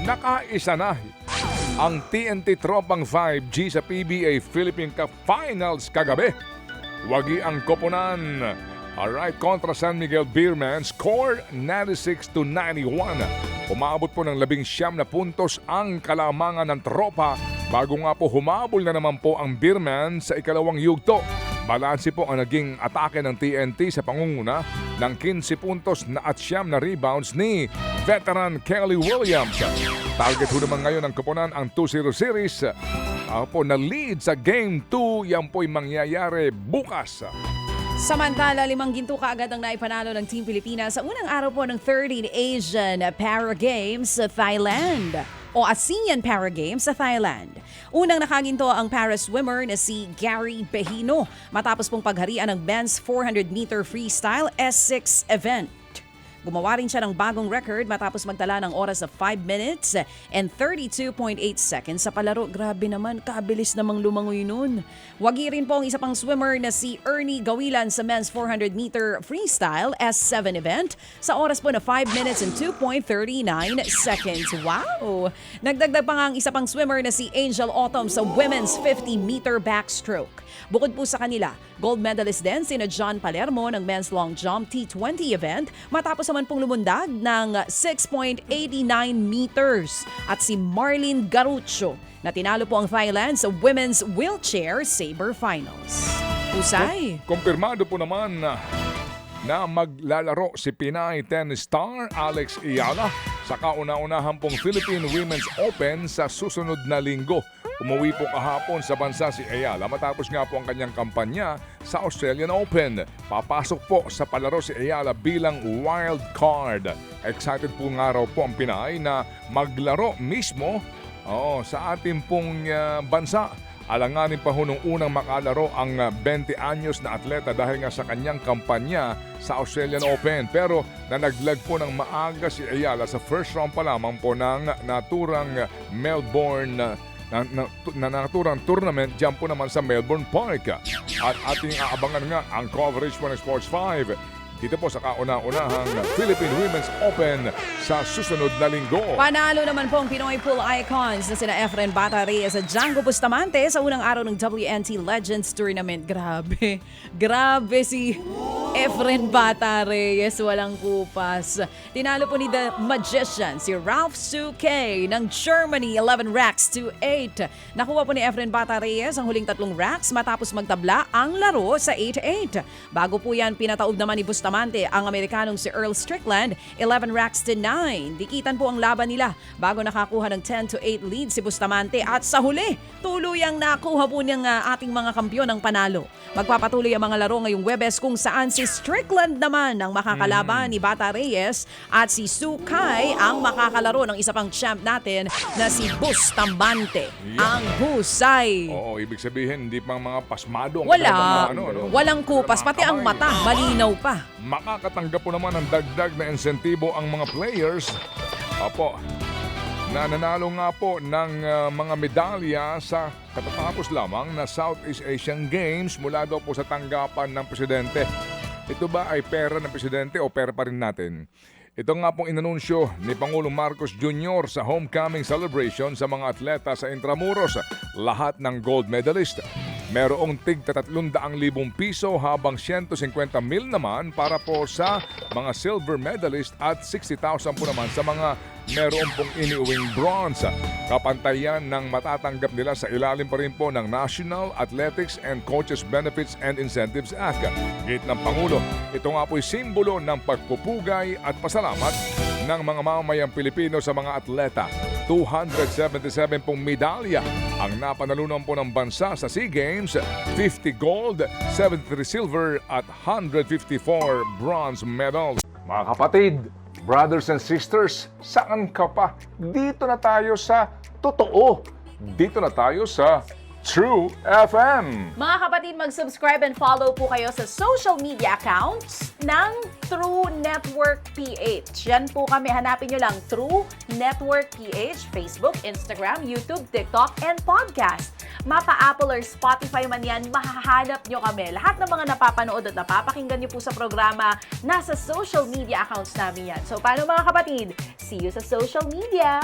nakaisa na ang TNT Tropang 5G sa PBA Philippine Cup Finals kagabi. Wagi ang koponan. Alright, kontra San Miguel Beerman, score 96-91. Umabot po ng 19 na puntos ang kalamangan ng tropa bago nga po humabol na naman po ang Beerman sa ikalawang yugto. Balanse po ang naging atake ng TNT sa pangunguna ng 15 puntos na at 9 na rebounds ni veteran Kelly Williams. Target ho naman ngayon ng koponan ang 2-0 series. Na lead sa Game 2, yan po'y mangyayari bukas. Samantala, 5 ginto kaagad ang naipanalo ng Team Pilipinas sa unang araw po ng 13 Asian Para Games sa Thailand o ASEAN Para Games sa Thailand. Unang nakaginto ang para swimmer na si Gary Behino matapos pong pagharian ng men's 400-meter freestyle S6 event. Gumawa rin siya ng bagong record matapos magtala ng oras sa 5 minutes and 32.8 seconds sa palaro. Grabe naman, kabilis namang lumangoy nun. Wagi rin po ang isa pang swimmer na si Ernie Gawilan sa men's 400-meter freestyle S7 event sa oras po na 5 minutes and 2.39 seconds. Wow! Nagdagdag pa nga ang isa pang swimmer na si Angel Autumn sa women's 50-meter backstroke. Bukod po sa kanila, gold medalist din sina John Palermo ng men's long jump T20 event matapos naman pong lumundag ng 6.89 meters at si Marlene Garucho na tinalo po ang Thailand sa women's wheelchair saber finals. Usay! Kumpirmado po naman na maglalaro si Pinay tennis star Alex Ayala sa kauna-unahan pong Philippine Women's Open sa susunod na linggo. Umuwi po kahapon sa bansa si Ayala matapos nga po ang kanyang kampanya sa Australian Open. Papasok po sa palaro si Ayala bilang wild card. Excited po nga raw po ang Pinay na maglaro mismo sa ating pong bansa. Alanganin pa ho nung unang makalaro ang 20 anyos na atleta dahil nga sa kanyang kampanya sa Australian Open. Pero nanaglag po ng maaga si Ayala sa first round pa lamang po ng naturang Melbourne na naturang tournament dyan po naman sa Melbourne Park. At ating aabangan nga ang coverage po ng Sports 5 dito po sa kauna-unahang Philippine Women's Open sa susunod na linggo. Panalo naman po ang Pinoy Pool Icons na sina Efren Bata Reyes at Django Bustamante sa unang araw ng WNT Legends Tournament. Grabe si Efren Bata Reyes, walang kupas. Tinalo po ni The Magician si Ralph Suke ng Germany 11 racks to 8. Nakuha po ni Efren Bata Reyes ang huling 3 racks matapos magtabla ang laro sa 8-8. Bago po yan, pinataob naman ni Bustamante ang Amerikanong si Earl Strickland 11 racks to 9. Dikitan po ang laban nila bago nakakuha ng 10-8 lead si Bustamante at sa huli, tuluyang nakuha po ng ating mga kampiyon ng panalo. Magpapatuloy ang mga laro ngayong Webes kung saan si Strickland naman ang makakalaban ni Bata Reyes at si Sukay ang makakalaro ng isa pang champ natin na si Bustamante. Ang husay. Oo, ibig sabihin hindi pang mga pasmado ang Walang kupas, pati ang mata malinaw pa. Makakatanggap po naman ng dagdag na insentibo ang mga players na nanalo nga po ng mga medalya sa katatapos lamang na Southeast Asian Games mula daw po sa tanggapan ng presidente. Ito ba ay pera ng presidente o pera pa rin natin? Ito nga pong inanunsyo ni Pangulong Marcos Jr. sa homecoming celebration sa mga atleta sa Intramuros, lahat ng gold medalist. Merong tig 300,000 piso habang 150,000 naman para po sa mga silver medalist at 60,000 po naman sa mga meron pong iniuwing bronze. Kapantayan ng matatanggap nila sa ilalim pa rin po ng National Athletics and Coaches Benefits and Incentives Act. Gate ng Pangulo, ito nga po'y simbolo ng pagpupugay at pasalamat ng mga mamamayang Pilipino sa mga atleta. 277 pong medalya ang napanalunan po ng bansa sa SEA Games, 50 gold, 73 silver at 154 bronze medals. Mga kapatid, brothers and sisters, saan ka pa? Dito na tayo sa totoo. Dito na tayo sa True FM. Mga kapatid, mag-subscribe and follow po kayo sa social media accounts ng True Network PH. Yan po kami, hanapin nyo lang True Network PH, Facebook, Instagram, YouTube, TikTok, and podcast. Mapa Apple or Spotify man yan, mahahanap nyo kami. Lahat ng mga napapanood at napapakinggan nyo po sa programa, nasa social media accounts namin yan. So paano mga kapatid? See you sa social media!